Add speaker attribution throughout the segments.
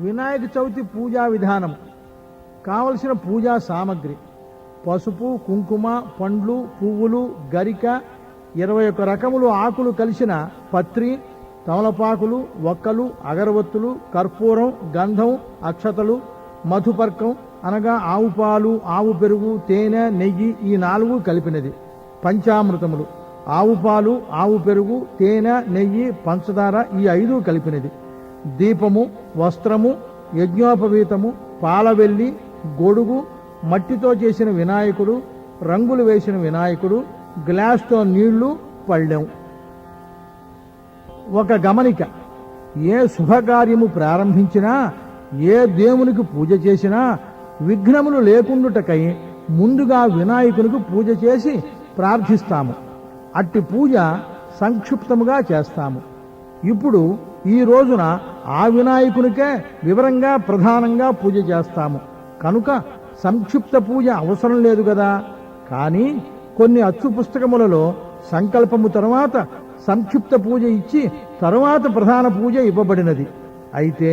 Speaker 1: వినాయక చవితి పూజా విధానం. కావలసిన పూజా సామగ్రి: పసుపు, కుంకుమ, పండ్లు, పువ్వులు, గరిక, 21 రకములు ఆకులు కలిసిన పత్రి, తమలపాకులు, ఒక్కలు, అగరవత్తులు, కర్పూరం, గంధం, అక్షతలు, మధుపర్కం అనగా ఆవు పాలు, ఆవు పెరుగు, తేనె, నెయ్యి ఈ 4 కలిపినది. పంచామృతములు: ఆవు పాలు, ఆవు పెరుగు, తేనె, నెయ్యి, పంచదార ఈ 5 కలిపినది. దీపము, వస్త్రము, యజ్ఞోపవీతము, పాలవెల్లి, గొడుగు, మట్టితో చేసిన వినాయకుడు, రంగులు వేసిన వినాయకుడు, గ్లాస్తో నీళ్లు, పళ్ళెం. ఒక గమనిక: ఏ శుభకార్యము ప్రారంభించినా, ఏ దేవునికి పూజ చేసినా విఘ్నములు లేకుండుటకై ముందుగా వినాయకునికి పూజ చేసి ప్రార్థిస్తాము. అట్టి పూజ సంక్షిప్తముగా చేస్తాము. ఇప్పుడు ఈ రోజున ఆ వినాయకునికే వివరంగా ప్రధానంగా పూజ చేస్తాము కనుక సంక్షిప్త పూజ అవసరం లేదు కదా. కానీ కొన్ని అచ్చు పుస్తకములలో సంకల్పము తరువాత సంక్షిప్త పూజ ఇచ్చి తరువాత ప్రధాన పూజ ఇవ్వబడినది. అయితే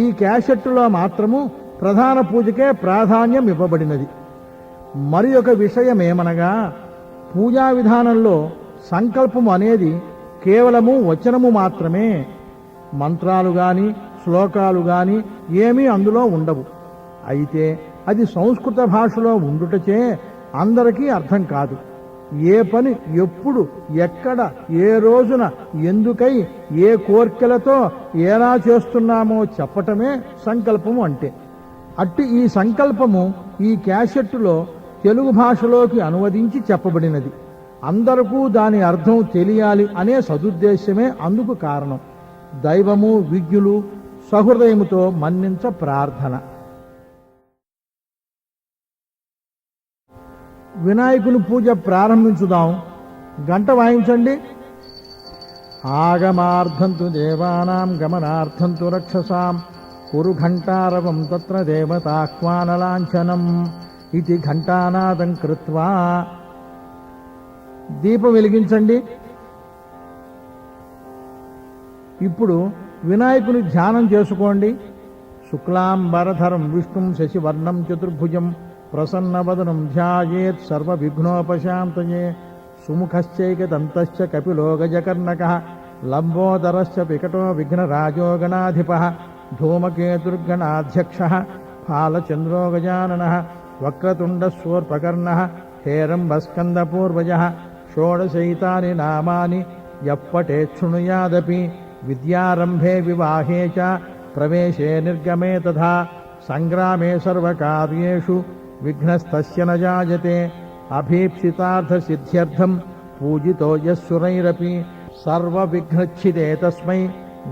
Speaker 1: ఈ క్యాసెట్టులో మాత్రము ప్రధాన పూజకే ప్రాధాన్యం ఇవ్వబడినది. మరి ఒక విషయమేమనగా, పూజా విధానంలో సంకల్పము అనేది కేవలము వచనము మాత్రమే. మంత్రాలు గాని శ్లోకాలు గాని ఏమీ అందులో ఉండవు. అయితే అది సంస్కృత భాషలో ఉండుటచే అందరికీ అర్థం కాదు. ఏ పని ఎప్పుడు, ఎక్కడ, ఏ రోజున, ఎందుకై, ఏ కోర్కెలతో ఎలా చేస్తున్నామో చెప్పటమే సంకల్పము అంటే. అట్టి ఈ సంకల్పము ఈ క్యాసెట్టులో తెలుగు భాషలోకి అనువదించి చెప్పబడినది. అందరికీ దాని అర్థం తెలియాలి అనే సదుద్దేశమే అందుకు కారణం. దైవము, విజ్ఞులు సహృదయముతో మన్నించ ప్రార్థన. వినాయకుని పూజ ప్రారంభించుదాం. గంట వాయించండి. ఆగమార్థంతు దేవానాం గమనార్థంతు రక్షసాం కురు ఘంటారవం తత్ర దేవతాహ్వానలాంఛనం ఇది ఘంటానాదం కృత్వా. దీపం వెలిగించండి. ఇప్పుడు వినాయకుని ధ్యానం చేసుకోండి. శుక్లాంబరధరం విష్ణుం శశివర్ణం చతుర్భుజం ప్రసన్నవదనం ధ్యాయేత్ సర్వవిఘ్నోపశాంతయే. సుముఖశ్చైకదంతశ్చ కపిలో గజకర్ణకః లంబోదరశ్చ వికటో విఘ్నరాజో గణాధిపః ధూమకేతుర్గణాధ్యక్షః ఫాలచంద్రో గజాననః వక్రతుండస్సోర్పకర్ణః హేరంబస్కందపూర్వజः షోడశైతాని నామాని యప్పటేత్ శృణుయాదపి విద్యారంభే వివాహే చ ప్రవేశే నిర్గమే తథా సంగ్రామే సర్వకార్యేషు విఘ్నస్తస్య న జాయతే. అభీప్సితార్థసిద్ధ్యర్థం పూజితో యస్సురైరపి సర్వవిఘ్నచ్ఛిదే తస్మై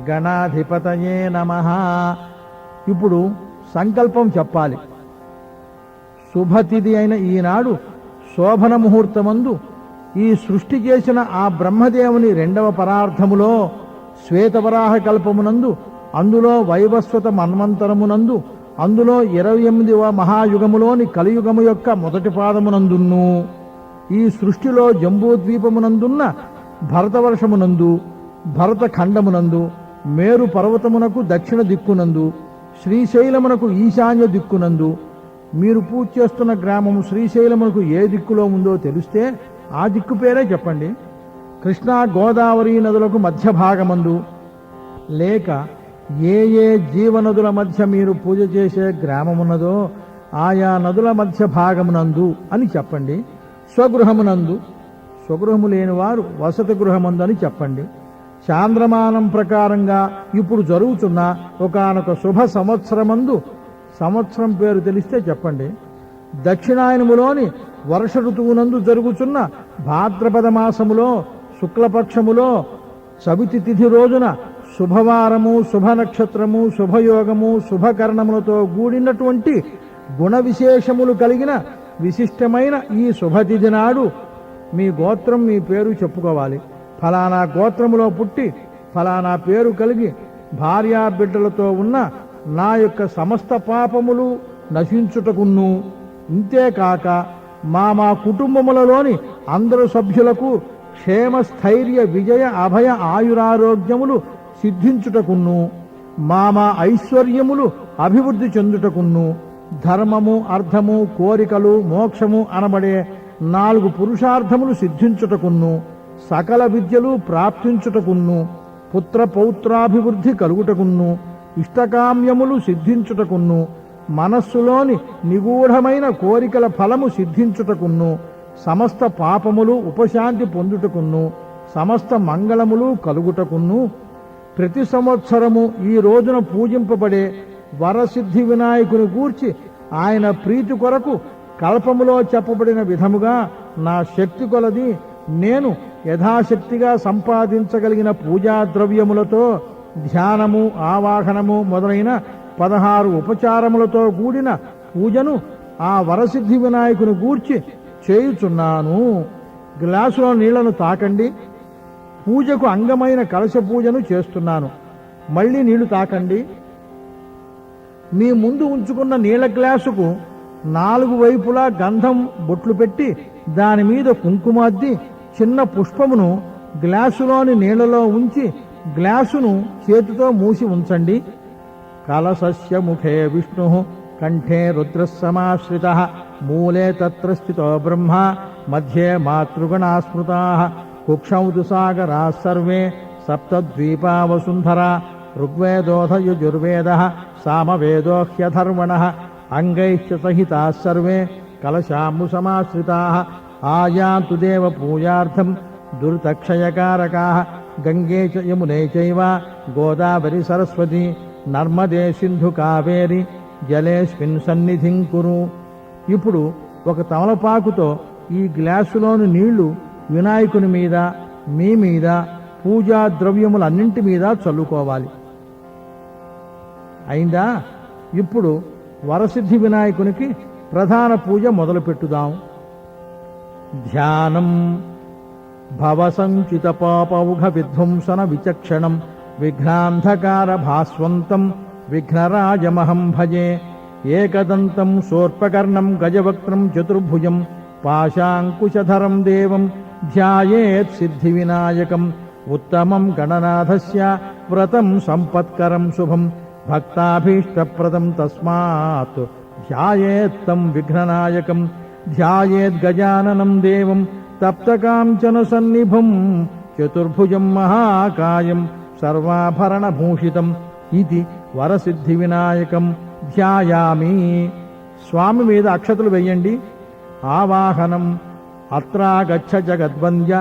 Speaker 1: గణాధిపతయే నమః. ఇప్పుడు సంకల్పం చెప్పాలి. శుభతిథి అయిన ఈనాడు శోభన ముహూర్తమందు ఈ సృష్టి చేసిన ఆ బ్రహ్మదేవుని 2వ పరార్థములో శ్వేతవరాహ కల్పమునందు, అందులో వైవస్వత మన్వంతరమునందు, అందులో 28వ మహాయుగములోని కలియుగము యొక్క మొదటి పాదమునందున్ను, ఈ సృష్టిలో జంబూద్వీపమునందున్న భరతవర్షమునందు, భరత ఖండమునందు, మేరు పర్వతమునకు దక్షిణ దిక్కునందు, శ్రీశైలమునకు ఈశాన్య దిక్కునందు, మీరు పూజ చేస్తున్న గ్రామము శ్రీశైలమునకు ఏ దిక్కులో ఉందో తెలిస్తే ఆ దిక్కు పేరే చెప్పండి. కృష్ణా గోదావరి నదులకు మధ్య భాగమందు, లేక ఏ ఏ జీవనదుల మధ్య మీరు పూజ చేసే గ్రామమున్నదో ఆయా నదుల మధ్య భాగమునందు అని చెప్పండి. స్వగృహమునందు, స్వగృహము లేని వారు వసతి గృహమందు అని చెప్పండి. చాంద్రమానం ప్రకారంగా ఇప్పుడు జరుగుతున్న ఒకానొక శుభ సంవత్సరమందు, సంవత్సరం పేరు తెలిస్తే చెప్పండి. దక్షిణాయనములోని వర్ష ఋతువునందు జరుగుతున్న భాద్రపద మాసములో శుక్లపక్షములో చవితి తిథి రోజున శుభవారము, శుభ నక్షత్రము, శుభయోగము, శుభకరణములతో కూడినటువంటి గుణ విశేషములు కలిగిన విశిష్టమైన ఈ శుభతిథి నాడు మీ గోత్రం, మీ పేరు చెప్పుకోవాలి. ఫలానా గోత్రములో పుట్టి ఫలానా పేరు కలిగి భార్యా బిడ్డలతో ఉన్న నా యొక్క సమస్త పాపములు నశించుటకున్ను, ఇంతేకాక మా కుటుంబములలోని అందరు సభ్యులకు క్షేమ స్థైర్య విజయ అభయ ఆయురారోగ్యములు సిద్ధించుటకున్ను, మా ఐశ్వర్యములు అభివృద్ధి చెందుటకున్ను, ధర్మము, అర్థము, కోరికలు, మోక్షము అనబడే 4 పురుషార్థములు సిద్ధించుటకున్ను, సకల విద్యలు ప్రాప్తించుటకున్ను, పుత్ర పౌత్రాభివృద్ధి కలుగుటకున్ను, ఇష్టకామ్యములు సిద్ధించుటకున్ను, మనస్సులోని నిగూఢమైన కోరికల ఫలము సిద్ధించుటకున్ను, సమస్త పాపములు ఉపశాంతి పొందుటకున్ను, సమస్త మంగళములు కలుగుటకున్ను, ప్రతి సంవత్సరము ఈ రోజున పూజింపబడే వరసిద్ధి వినాయకుని గూర్చి ఆయన ప్రీతి కొరకు కల్పములో చెప్పబడిన విధముగా నా శక్తి కొలది నేను యథాశక్తిగా సంపాదించగలిగిన పూజా ద్రవ్యములతో ధ్యానము, ఆవాహనము మొదలైన 16 ఉపచారములతో కూడిన పూజను ఆ వరసిద్ధి వినాయకుని గూర్చి చేయుచున్నాను. గ్లాసులో నీళ్లను తాకండి. పూజకు అంగమైన కలశ పూజను చేస్తున్నాను. మళ్ళీ నీళ్లు తాకండి. మీ ముందు ఉంచుకున్న నీళ్ల గ్లాసుకు 4 వైపులా గంధం బొట్లు పెట్టి దాని మీద కుంకుమ అద్ది చిన్న పుష్పమును గ్లాసులోని నీళ్లలో ఉంచి గ్లాసును చేతితో మూసి ఉంచండి. కలశస్య ముఖే విష్ణు కంఠే రుద్రసమాశ్రిత మూలే తత్ర స్థితో బ్రహ్మ మధ్యే మాతృగణా స్మృతా కుక్షౌతు సాగరా సర్వే సప్తద్వీపా వసుంధరా ఋగ్వేదోథ యజుర్వేద సామవేదో హ్యధర్వణ అంగైశ్చ సహితా సర్వే కలశాంబు సమాశ్రితా ఆయాంతు దేవ పూజార్థం దుర్తక్షయకారకా గంగే చ యమునే చైవ గోదావరి సరస్వతి నర్మదే సింధు కావేరి జలేస్మిన్ సన్నిధిం కురు. ఇప్పుడు ఒక తమలపాకుతో ఈ గ్లాసులోని నీళ్లు వినాయకుని మీద, మీ మీద, పూజా ద్రవ్యములన్నింటి మీద చల్లుకోవాలి. అయిందా? ఇప్పుడు వరసిద్ధి వినాయకునికి ప్రధాన పూజ మొదలు పెట్టుదాం. ధ్యానం భవసంచిత పాపౌఘ విధ్వంసన విచక్షణం విఘ్నాంధకార భాస్వంతం విఘ్నరాజమహం భజే ఏకదంతం శూర్పకర్ణం గజవక్త్రం చతుర్భుజం పాశాంకుశధరం దేవం ధ్యాయేత్ సిద్ధి వినాయకం ఉత్తమం గణనాథస్య వ్రతం సంపత్కరం శుభం భక్తాభీష్టప్రదం తస్మాత్ ధ్యాయేత్తం విఘ్ననాయకం ధ్యాయేద్ గజాననం దేవం తప్తకాంచన సన్నిభం చతుర్భుజం మహాకాయం సర్వాభరణభూషితం ఇది వరసిద్ధి వినాయకం ధ్యాయామి. స్వామి మీద అక్షతలు వెయ్యండి. ఆవాహనం అత్రాగచ్చ జగద్వంద్య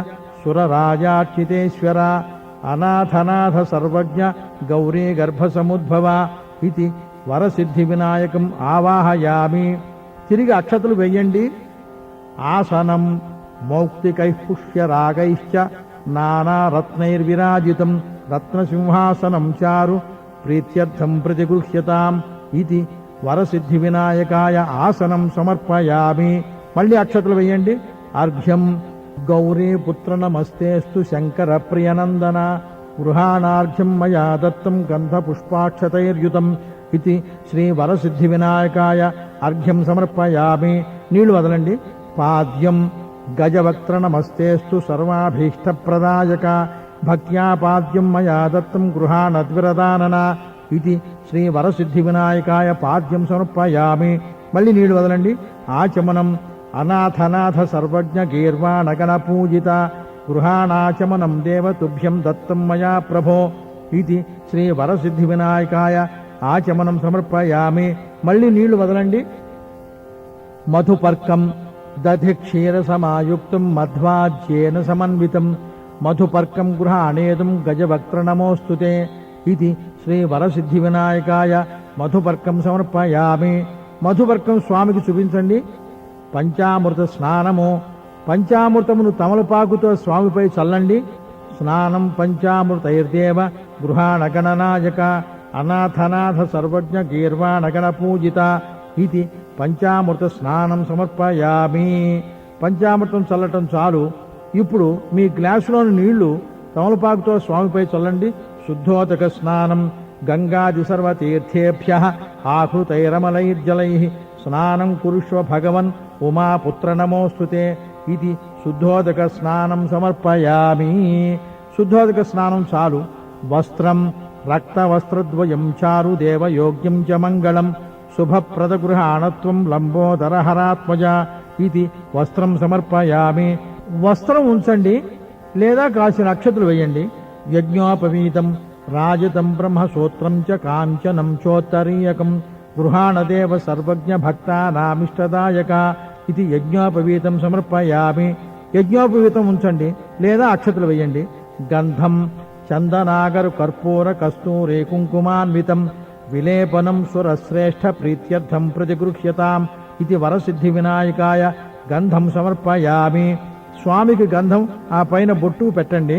Speaker 1: సురరాజార్చితేశ్వర అనాథనాథ సర్వజ్ఞ గౌరీ గర్భసముద్భవ ఇది వరసిద్ధి వినాయకం ఆవాహయామి. తిరిగి అక్షతలు వెయ్యండి. ఆసనం మౌక్తికైః పుష్యరాగైశ్చ నానారత్నైర్విరాజితం రత్నసింహాసనం చారు ప్రీత్యర్థం ప్రతిగృహ్యతాం ఇది వరసిద్ధి వినాయకాయ ఆసనం సమర్పయామి. మళ్ళీ అక్షతలు వేయండి. అర్ఘ్యం గౌరీ పుత్ర నమస్తేస్తు శంకర ప్రియనందన గృహాణార్ఘ్యం మయా దత్తం గంధ పుష్పాక్షతైర్యుతం ఇది శ్రీ వరసిద్ధి వినాయకాయ అర్ఘ్యం సమర్పయామి. నీళ్లు వదలండి. పాద్యం గజవక్త్ర నమస్తేస్తు సర్వాభీష్టప్రదాయక భక్త్యా పాద్యం మయా దత్తం గృహాణద్విరదానన ఇది శ్రీ వరసిద్ధి వినాయకాయ పాద్యం సమర్పయామి. మళ్ళీ నీళ్లు వదలండి. ఆచమనం అనాథనాథ సర్వజ్ఞ గీర్వాణగణ పూజిత గృహాణాచమనం దేవ తుభ్యం దత్తం మయా ప్రభో ఇది శ్రీ వరసిద్ధి వినాయకాయ ఆచమనం సమర్పయామి. మళ్ళీ నీళ్లు వదలండి. మధుపర్కం దధి క్షీర సమాయుక్తం మధ్వాజ్యేన సమన్వితం మధుపర్కం గృహాణేదం గజవక్త్ర నమోస్తుతే ఇది శ్రీ వరసిద్ధి వినాయకాయ మధుపర్కం సమర్పయామి. మధుపర్కం స్వామికి చూపించండి. పంచామృత స్నానము పంచామృతమును తమలపాకుతో స్వామిపై చల్లండి. స్నానం పంచామృతైర్దేవ గృహాణగణనాయక అనాథనాథ సర్వజ్ఞ గీర్వాణగణ పూజిత ఇది పంచామృత స్నానం సమర్పయామి. పంచామృతం చల్లటం చాలు. ఇప్పుడు మీ గ్లాసులోని నీళ్లు తమలపాకుతో స్వామిపై చల్లండి. శుద్ధోదక స్నానం గంగాది సర్వతీర్థేభ్య ఆహృతైరమలైర్జలై స్నానం కురుష్వ భగవన్ ఉమాపుత్ర నమోస్తుతే ఇది శుద్ధోదక స్నానం సమర్పయామి. శుద్ధోదక స్నానం చాలు. వస్త్రం రక్తవస్త్రద్వయం చారు దేవయోగ్యం చ మంగళం శుభప్రదగృహాణత్వం లంబోదరహరాత్మజ ఇది వస్త్రం సమర్పయామి. వస్త్రం ఉంచండి లేదా కాసిన అక్షతలు వేయండి. యజ్ఞోపవీతం రాజతం బ్రహ్మసూత్రం చ కాంచనం చోత్తరీయకం గృహాణదేవ సర్వజ్ఞ భక్తానామిష్టదాయక ఇది యజ్ఞోపవీతం సమర్పయామి. యజ్ఞోపవీతం ఉంచండి లేదా అక్షతలు వేయండి. గంధం చందనాగరు కర్పూర కస్తూరే కుంకుమాన్వితం విలేపనం సురశ్రేష్ఠ ప్రీత్యర్థం ప్రతిగృహ్యతాం ఇది వరసిద్ధి వినాయకాయ గంధం సమర్పయామి. స్వామికి గంధం ఆ పైన బొట్టు పెట్టండి.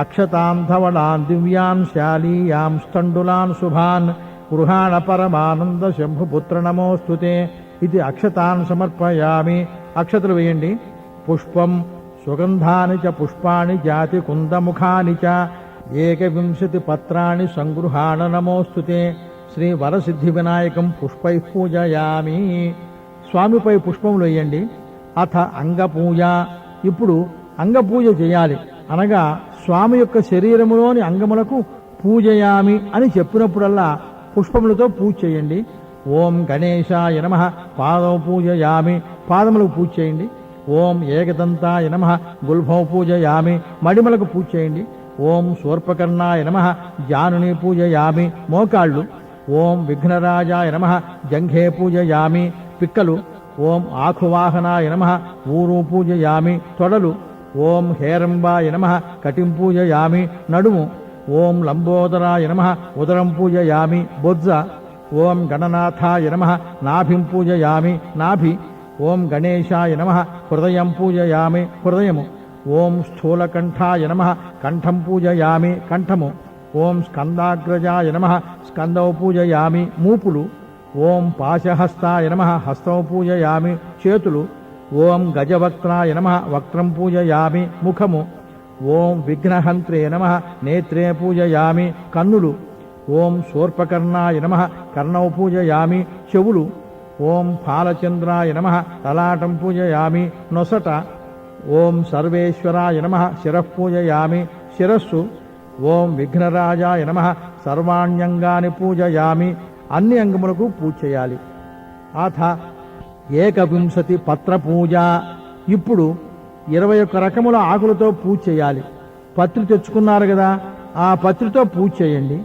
Speaker 1: అక్షతాం ధవళాన్ దివ్యాన్ శాలీయాం స్థండులాన్ శుభాన్ గృహాణ పరమానంద శంభుపుత్ర నమోస్తుతే ఇది అక్షతాన్ సమర్పయామి. అక్షతలు వేయండి. పుష్పం సుగంధాని చ పుష్పాణి జాతి కుందముఖాని చ ఏకవింశతి పత్రాణి సంగృహాణ నమోస్తుతే శ్రీ వరసిద్ధి వినాయకం పుష్పై పూజయామి. స్వామిపై పుష్పములు వేయండి. అథ అంగపూజ. ఇప్పుడు అంగపూజ చేయాలి. అనగా స్వామి యొక్క శరీరములోని అంగములకు పూజయామి అని చెప్పినప్పుడల్లా పుష్పములతో పూజ చేయండి. ఓం గణేశాయ నమః పాదం పూజయామి. పాదములకు పూజ చేయండి. ఓం ఏకదంతాయ నమః గుల్భౌ పూజయామి. మడిమలకు పూజ చేయండి. ఓం శూర్పకర్ణాయ నమః జానుని పూజయామి. మోకాళ్ళు. ఓం విఘ్నరాజాయ నమః జంఘే పూజయామి. పిక్కలు. ఓం ఆఖువాహనాయ నమః ఊరు పూజయామి. తొడలు. ఓం హేరంబాయ నమః కటిం పూజయామి. నడుము. ఓం లంబోదరాయ నమః ఉదరం పూజయామి. బొజ్జ. ఓం గణనాథాయ నమః నాభిం పూజయామి. నాభి. ఓం గణేశాయ నమః హృదయం పూజయామి. హృదయము. ఓం స్థూలకంఠాయ నమః కంఠం పూజయామి. కంఠము. ఓం స్కందాగ్రజాయ నమః స్కందౌ పూజయామి. మూపులు. ఓం పాశహస్తాయ నమః హస్తౌ పూజయామి. చేతులు. ఓం గజవక్త్రాయ నమః వక్త్రం పూజయామి. ముఖము. ఓం విఘ్నహంత్రే నమః నేత్రే పూజయామి. కన్నులు. ఓం శూర్పకర్ణాయ నమః కర్ణౌ పూజయామి. చెవులు. ఓం ఫాలచంద్రాయ నమః లలాటం పూజయామి. నొసట. ఓం సర్వేశ్వరాయ నమః శిరః పూజయామి. శిరస్సు. ఓం విఘ్నరాజాయ నమః సర్వాణ్యంగాని పూజయామి. అన్ని అంగములకు పూజ చేయాలి. అథ ఏకవింశతి పత్ర పూజ. ఇప్పుడు 21 రకముల ఆకులతో పూజ చేయాలి. పత్రి తెచ్చుకున్నారు కదా, ఆ పత్రితో పూజ చేయండి.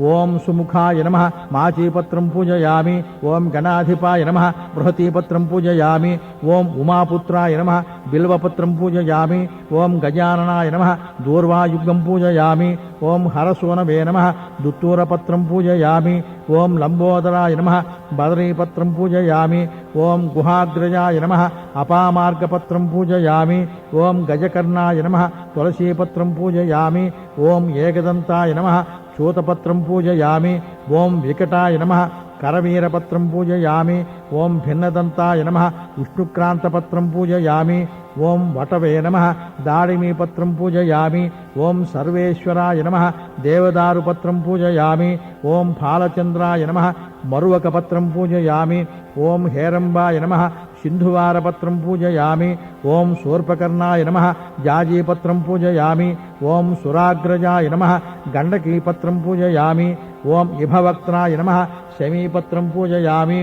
Speaker 1: ఓం సుముఖాయ నమః మాచీపత్రం పూజయామి. ఓం గణాధిపాయ నమః బృహతీపత్రం పూజయామి. ఓం ఉమాపుత్రాయ నమః బిల్వపత్రం పూజయామి. ఓం గజాననాయ నమః దూర్వాయుగం పూజయామి. ఓం హరసోనవే నమః దుత్తూరపత్రం పూజయామి. ఓం లంబోదరాయ నమః బదరీపత్రం పూజయామి. ఓం గుహాగ్రజాయ నమః అపామార్గపత్రం పూజయామి. ఓం గజకర్ణాయ నమః తులసీపత్రం పూజయామి. ఓం ఏకదంతాయ నమః చూతపత్రం పూజయామి. ఓం వికటాయ నమః కరవీరపత్రం పూజయామి. ఓం భిన్నదంతాయ నమః విష్ణుక్రాంతపత్రం పూజయామి. ఓం వటవే నమః దాడిమీపత్రం పూజయామి. ఓం సర్వేశ్వరాయ నమః దేవదారుపత్రం పూజయామి. ఓం ఫాలచంద్రాయ నమః మరువకపత్రం పూజయామి. ఓం హేరంబాయ నమః సింధువారపత్రం పూజయామి. ఓం శూర్పకర్ణాయ నమః జాజీపత్రం పూజయామి. ఓం సురాగ్రజాయ నమః గండకీపత్రం పూజయామి. ఓం ఇభవక్త్రాయ నమః శమీపత్రం పూజయామి.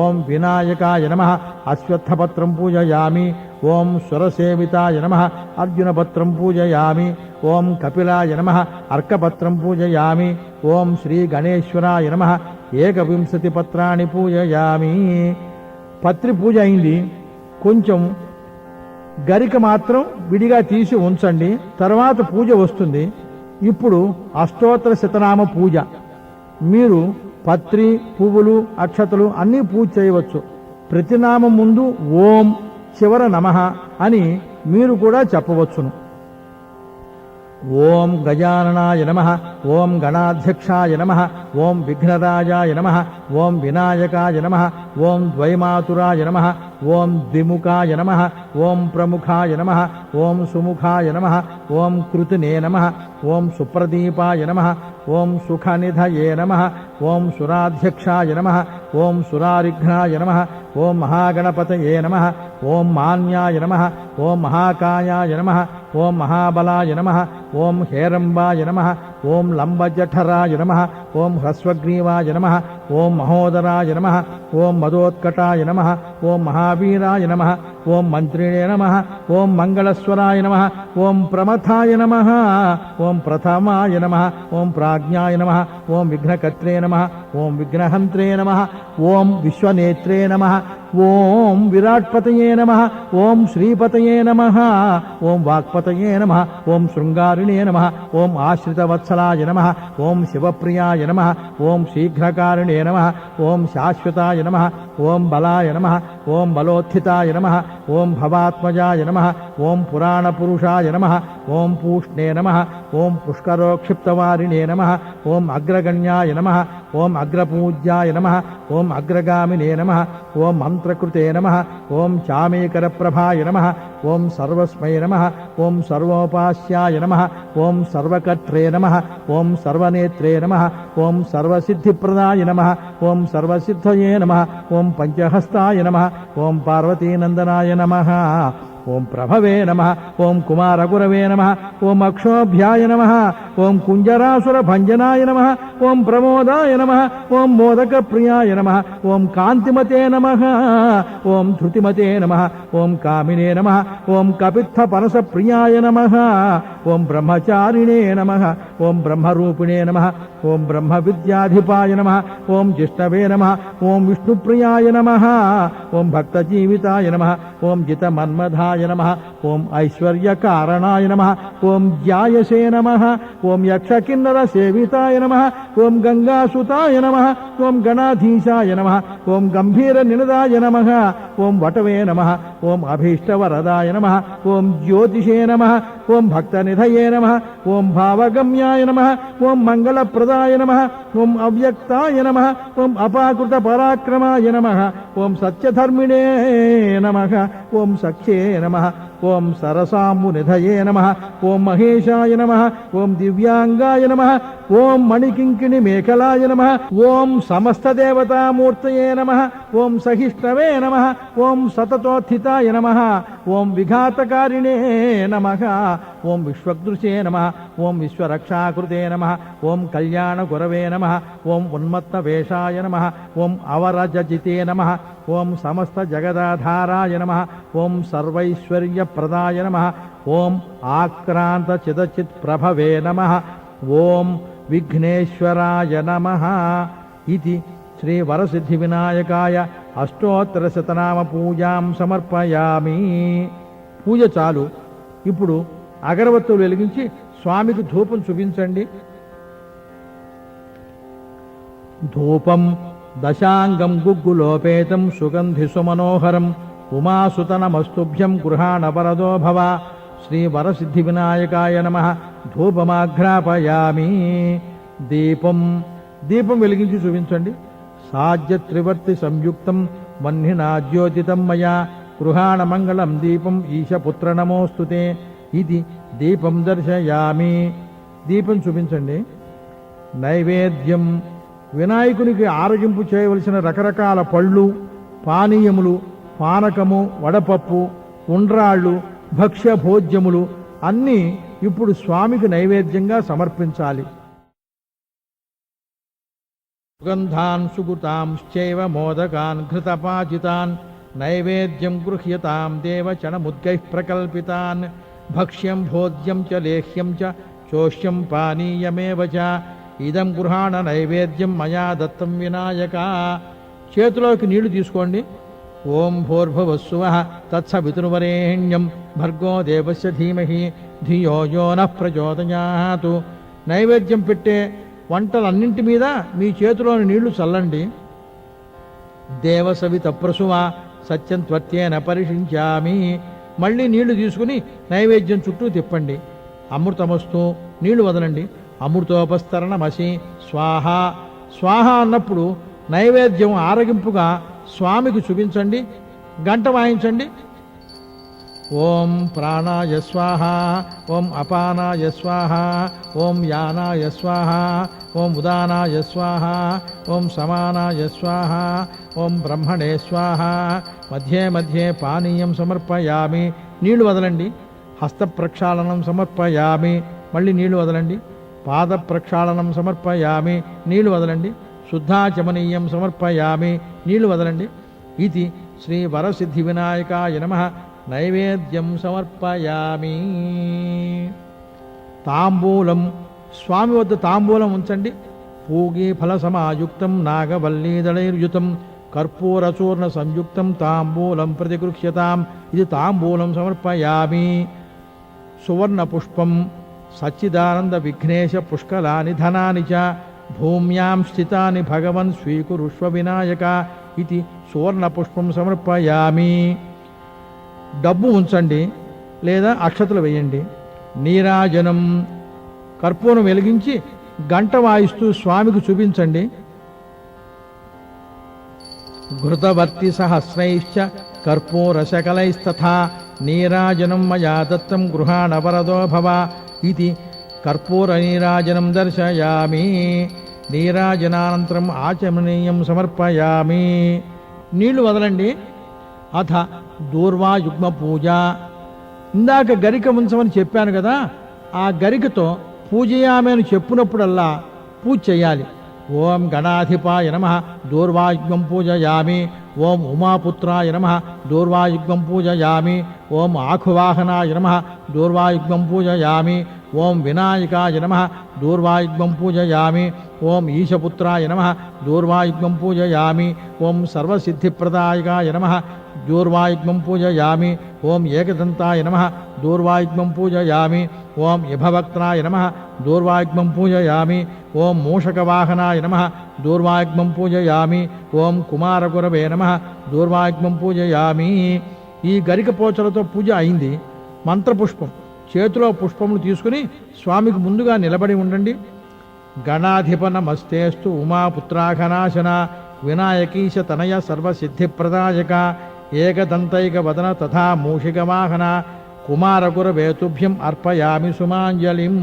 Speaker 1: ఓం వినాయకాయ నమః అశ్వత్థపత్రం పూజయామి. ఓం సురసేవితాయ నమః అర్జునపత్రం పూజయామి. ఓం కపిలాయ నమః అర్కపత్రం పూజయామి. ఓం శ్రీ గణేశ్వరాయ నమః ఏకవింశతి పత్రాన్ని పూజయామి. పత్రి పూజ అయింది. కొంచెం గరిక మాత్రం విడిగా తీసి ఉంచండి, తర్వాత పూజ వస్తుంది. ఇప్పుడు అష్టోత్తర శతనామ పూజ. మీరు పత్రి, పువ్వులు, అక్షతలు అన్నీ పూజ చేయవచ్చు. ప్రతి నామం ముందు ఓం, చివర నమః అని మీరు కూడా చెప్పవచ్చును. ఓం గజాననాయ నమః. ఓం గణాధ్యక్షాయ నమః. ఓం విఘ్నరాజాయ నమః. ఓం వినాయకాయ నమః. ఓం ద్వైమాతురాయ నమః. ఓం ద్విముఖాయ నమః. ఓం ప్రముఖాయ నమః. ఓం సుముఖాయ నమః. ఓం కృతినే నమః. ఓం సుప్రదీపాయ నమః. ఓం సుఖనిధయే నమః. ఓం సురాధ్యక్షాయ నమః. ఓం సురారిఘ్నాయ నమః. ఓం మహాగణపతయే నమః. ఓం మాన్యాయ నమః. ఓం మహాకాయాయ నమః. ఓం మహాబలాయ నమః. ఓం హేరంబాయ నమః. ఓం లంబజఠరాయ నమః, ఓం హ్రస్వగ్రీవాయ నమః, ఓం మహోదరాయ నమః, ఓం మదోత్కటాయ నమః, ఓం మహావీరాయ నమః, ఓం మంత్రిణే నమః, ఓం మంగళస్వరాయ నమః, ఓం ప్రమథాయ నమః, ఓం ప్రథమాయ నమః, ఓం ప్రాజ్ఞాయ నమః, ఓం విఘ్నకర్త్రే నమః, ఓం విఘ్నహంత్రే నమః, ఓం విశ్వనేత్రే నమః, ఓం విరాట్పతయే నమః, ఓం శ్రీపతయే నమః, ఓం వాక్పతయే నమః, ఓం శృంగారిణే నమః, ఓం ఆశ్రితవత్సలాయ నమః, ఓం శివప్రియాయ నమః, ఓం శీఘ్రకారిణే నమః, ఓం శాశ్వతాయ నమః, ఓం బలాయ నమః, ఓం బలోత్థితాయ నమః, ఓం భవాత్మజాయ నమః, ఓం పురాణపురుషాయ నమః, ఓం పూష్ణే నమః, ఓం పుష్కరోక్షిప్తవారిణే నమః, ఓం అగ్రగణ్యాయ నమః, ఓం అగ్రపూజ్యాయ నమః, ఓం అగ్రగామినే నమః, ఓం మంత్రకృతే నమః, ఓం చామేకరప్రభాయ నమః, ఓం సర్వస్మై నమః, ఓం సర్వోపాస్యాయ నమః, ఓం సర్వకర్త్రే నమః, ఓం సర్వనేత్రే నమః, ఓం సర్వసిద్ధిప్రదాయ నమః, ఓం సర్వసిద్ధయే నమః, ఓం పంచహస్తాయ నమః, ఓం పార్వతీనందనాయ నమః, ఓం ప్రభవే నమః, ఓం కుమారగురవే నమః, ఓం అక్షోభ్యాయ నమః, ఓం కుంజరాసుర భంజనాయ నమః, ఓం ప్రమోదాయ నమః, ఓం మోదక ప్రియాయ నమః, ఓం కాంతిమతే నమః, ఓం ధృతిమతే నమః, ఓం కామినే నమః, ఓం కపిత్థ పనస ప్రియాయ నమః, ఓం బ్రహ్మచారిణే నమః, ఓం బ్రహ్మరూపిణే నమః, ఓం బ్రహ్మ విద్యాధిపాయ నమః, ఓం జిష్ణవే నమః, ఓం విష్ణుప్రియాయ నమః, ఓం భక్తజీవితాయ నమః, ఓం జితమన్మధాయ నమః, ఓం ఐశ్వర్యకారణాయ నమః, ఓం జ్యాయసే నమః, ఓం యక్షకిన్నర సేవితాయ నమః, ఓం గంగాసుతాయ నమః, ఓం గణాధీశాయ నమః, ఓం గంభీర నినదాయ నమః, ఓం వటవే నమః, ఓం అభీష్టవరదాయ నమః, ఓం జ్యోతిషే నమః, ఓం భక్తనిధయే నమః, ఓం భావగమ్యాయ నమః, ఓం మంగళప్రదాయ నమః, ఓం అవ్యక్తాయ నమః, ఓం అపాకృత పరాక్రమాయ నమః, ఓం సత్యధర్మిణే నమః, ఓం సఖ్యే నమః, ఓం సరసాంబునిధయే నమః, ఓం మహేశాయ నమః, ఓం దివ్యాంగాయ నమః, ఓం మణికింకిణి మేఖలాయ నమః, ఓం సమస్తదేవతామూర్తయే నమః, ఓం సహిష్ణవే నమః, ఓం సతతోత్థితాయ నమః, ఓం విఘాతకారిణే నమః, ఓం విశ్వదృశే నమః, ఓం విశ్వరక్షాకృతే నమః, ఓం కళ్యాణగురవే నమః, ఓం ఉన్మత్తవేషాయ నమః, ఓం అవరజజితే నమః, ఓం సమస్త జగదాధారాయ నమః, ఓం సర్వైశ్వర్యప్రదాయ నమః, ఓం ఆక్రాంత చిదచిత్ ప్రభవే నమః, ఓం విఘ్నేశ్వరాయ నమః. ఇది శ్రీ వరసిద్ధి వినాయకాయ అష్టోత్తరశతనామ పూజాం సమర్పయామి. పూజ చాలు. ఇప్పుడు అగరవత్తులు వెలిగించి స్వామికి ధూపం చూపించండి. ధూపం దశాంగం గుగ్గులోపేతం సుగంధి సుమనోహరం ఉమాసుతనమస్తుభ్యం గృహాణ వరదో భవ. శ్రీ వరసిద్ధి వినాయకాయ నమః. ధూపమాఘ్రాపయామి. దీపం వెలిగించి చూపించండి. సాధ్య త్రివర్తి సంయుక్తం వహ్నినా జ్యోతితం మయా గృహాణ మంగళం దీపం ఈశపుత్ర నమోస్తుతే. ఇది దీపం దర్శయామి. దీపం చూపించండి. నైవేద్యం వినాయకునికి ఆరగింపు చేయవలసిన రకరకాల పళ్ళు, పానీయములు, పానకము, వడపప్పు, ఉండ్రాళ్ళు, భక్ష్య భోజ్యములు అన్నీ ఇప్పుడు స్వామికి నైవేద్యంగా సమర్పించాలి. సుగంధాన్ సుగుతాంశ్చైవ మోదకాన్ ఘృతపాచితాన్ నైవేద్యం గృహ్యతాం దేవచనముద్గైః ప్రకల్పితాన్ భక్ష్యం భోజ్యం చ లేహ్యం చ చోష్యం పానీయమేవ చ ఇదం గృహాణ నైవేద్యం మయా దత్తం వినాయక. చేతిలోకి నీళ్లు తీసుకోండి. ఓం భూర్భువస్సువః తత్సవితుర్వరేణ్యం భర్గో దేవస్య ధీమహి ధియో యో నః ప్రచోదయాత్. నైవేద్యం పెట్టే వంటలన్నింటి మీద మీ చేతిలోని నీళ్లు చల్లండి. దేవసవిత ప్రసువ సత్యం త్వత్యేన పరిషించామి. మళ్ళీ నీళ్లు తీసుకుని నైవేద్యం చుట్టూ తిప్పండి. అమృతమస్తు నీళ్లు వదలండి. అమృతోపస్తరణమసి స్వాహ. స్వాహ అన్నప్పుడు నైవేద్యం ఆరగింపుగా స్వామికి చూపించండి. గంట వాయించండి. ఓం ప్రాణాయ స్వాహ, ఓం అపానాయ స్వాహ, ఓం యానాయ స్వాహ, ఓం ఉదానాయ స్వాహ, ఓం సమానాయ స్వాహ, ఓం బ్రహ్మణే స్వాహ. మధ్యే మధ్యే పానీయం సమర్పయామి. నీళ్లు వదలండి. హస్త ప్రక్షాళనం సమర్పయామి. మళ్ళీ నీళ్లు వదలండి. పాద ప్రక్షాళనం సమర్పయామి, నీళ్లు వదలండి. శుద్ధాచమనీయం సమర్పయామి, నీళ్లు వదలండి. ఇది శ్రీ వరసిద్ధి వినాయకాయ నమః. నైవేద్యం సమర్పయామి. తాంబూలం, స్వామి వద్ద తాంబూలం ఉంచండి. పూగి ఫల సమాయుక్తం నాగవల్లీదళైర్యుతం కర్పూరచూర్ణ సంయుక్తం తాంబూలం ప్రతిగృహ్యతాం. ఇది తాంబూలం సమర్పయామి. సువర్ణ పుష్పం సచ్చిదానంద విఘ్నేశ పుష్కలాని ధనాని చ భూమ్యాం స్థితాని భగవన్ స్వీకురుష్వ వినాయక. ఇది సువర్ణ పుష్పం సమర్పయామి. డబ్బు ఉంచండి లేదా అక్షతలు వేయండి. నీరాజనం, కర్పూరం వెలిగించి గంట వాయిస్తూ స్వామికి చూపించండి. ఘృతవర్తి సహస్రైశ్చ కర్పూర శకలైస్తథా నీరాజనం మయా దత్తం గృహాణ వరదో భవ. ఇది కర్పూర నీరాజనం దర్శయామి. నీరాజనానంతరం ఆచమనీయం సమర్పయామి. నీళ్లు వదలండి. అథ దూర్వాయుగ్మ పూజ. ఇందాక గరిక ఉంచమని చెప్పాను కదా, ఆ గరికతో పూజయామి అని చెప్పినప్పుడల్లా పూజ చేయాలి. ఓం గణాధిపాయ నమః దూర్వాయుగ్మం పూజయామి. ఓం ఉమాపుత్రాయ నమః దూర్వాయుగ్మం పూజయామి. ఓం ఆఖువాహనాయ నమః దూర్వాయుగ్మం పూజయామి. ఓం వినాయకాయ నమః దూర్వాయుగ్మం పూజయామి. ఓం ఈశపుత్రాయ నమః దూర్వాయుగ్మం పూజయామి. ఓం సర్వసిద్ధిప్రదాయకాయ నమః దూర్వాయుగ్మం పూజయామి. ఓం ఏకదంతాయ నమః దూర్వాయుగ్మం పూజయామి. ఓం యభవక్త్రాయ నమః దూర్వాయుగ్మం పూజయామి. ఓం మూషకవాహనాయ నమః దూర్వాయుగ్మం పూజయామి. ఓం కుమారగురవే నమః దూర్వాయుగ్మం పూజయామి. ఈ గరిక పోచలతో పూజ అయింది. మంత్రపుష్పం చేతిలో పుష్పములు తీసుకుని స్వామికి ముందుగా నిలబడి ఉండండి. గణాధిప నమస్తేస్తు ఉమాపుత్రాఘనాశన వినాయకీశ తనయ సర్వసిద్ధిప్రదాయక ఏకదంతైక వదన తథా మూషికవాహన కుమారగురవేతుభ్యం అర్పయామి సుమాంజలిం.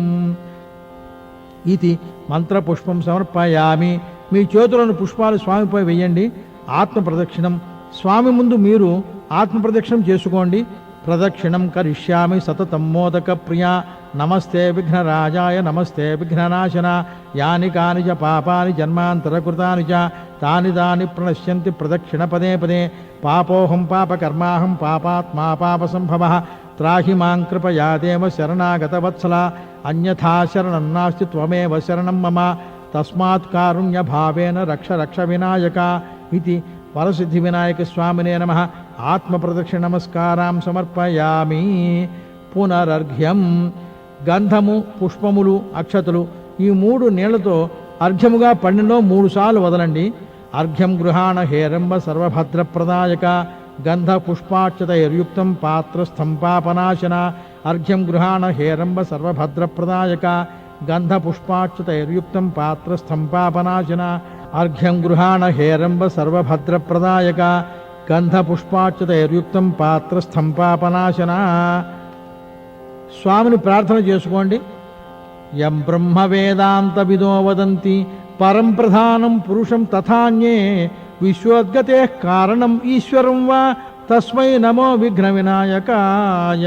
Speaker 1: ఇది మంత్రపుష్పం సమర్పయామి. మీ చేతులను పుష్పాలు స్వామిపై వేయండి. ఆత్మ ప్రదక్షిణం, స్వామి ముందు మీరు ఆత్మ ప్రదక్షిణం చేసుకోండి. ప్రదక్షిణం కరిష్యామి సతతం మోదక ప్రియా. నమస్తే విఘ్నరాజాయ నమస్తే విఘ్ననాశన. యాని కాని చ పాపాని జన్మాంతరకృతాని చ తాని దాని ప్రణశ్యంతి ప్రదక్షిణ పదే పదే. పాపోహం పాపకర్మాహం పాపాత్మా పాపసంభవః. త్రాహి మాం కృపయా దేవ శరణాగతవత్సల. అన్యథా శరణం నాస్తి త్వమేవ శరణం మమ. తస్మాత్ కారుణ్యభావేన రక్ష రక్ష వినాయక. ఇది వరసిద్ధి వినాయక స్వామినే నమః. ఆత్మ ప్రదక్షిణ నమస్కారం సమర్పయామి. పునరర్ఘ్యం, గంధము పుష్పములు అక్షతలు ఈ 3 నీళ్లతో అర్ఘ్యముగా పన్నెలో 3 సార్లు వదలండి. అర్ఘ్యం గృహాణ హేరంబ సర్వభద్రప్రదాయక గంధ పుష్పాక్షతైర్యుక్తం పాత్రస్థం పాపనాశన. అర్ఘ్యం గృహాణ హేరంబ సర్వభద్రప్రదాయక గంధ పుష్పాక్షతైర్యుక్తం పాత్రస్థం పాపనాశన. అర్ఘ్యం గృహాణ హేరంబ సర్వభద్రప్రదాయక గంధ పుష్పాక్షతైర్యుక్తం పాత్రస్థం పాపనాశన. స్వామిని ప్రార్థన చేసుకోండి. యం బ్రహ్మ వేదాంత విదో వదంతి పరం ప్రధానం పురుషం తథాన్యే విశ్వోద్గతే కారణం ఈశ్వరం వా తస్మై నమో విఘ్న వినాయకాయ.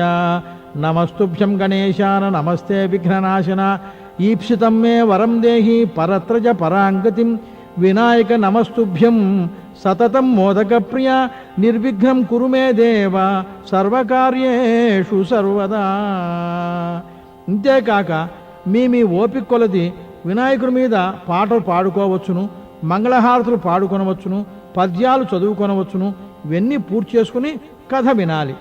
Speaker 1: నమస్తుభ్యం గణేశాన నమస్తే విఘ్ననాశన. ఈప్సితం మే వరం దేహి పరత్రజ పరాంగతిం. వినాయక నమస్తుభ్యం సతతం మోదక ప్రియ. నిర్విఘ్నం కురు మే దేవ సర్వకార్యేషు సర్వదా. ఇంతేకాక మీ ఓపిక కొలది వినాయకుడి మీద పాటలు పాడుకోవచ్చును, మంగళహారతులు పాడుకొనవచ్చును, పద్యాలు చదువుకొనవచ్చును. ఇవన్నీ పూర్తి చేసుకుని కథ వినాలి.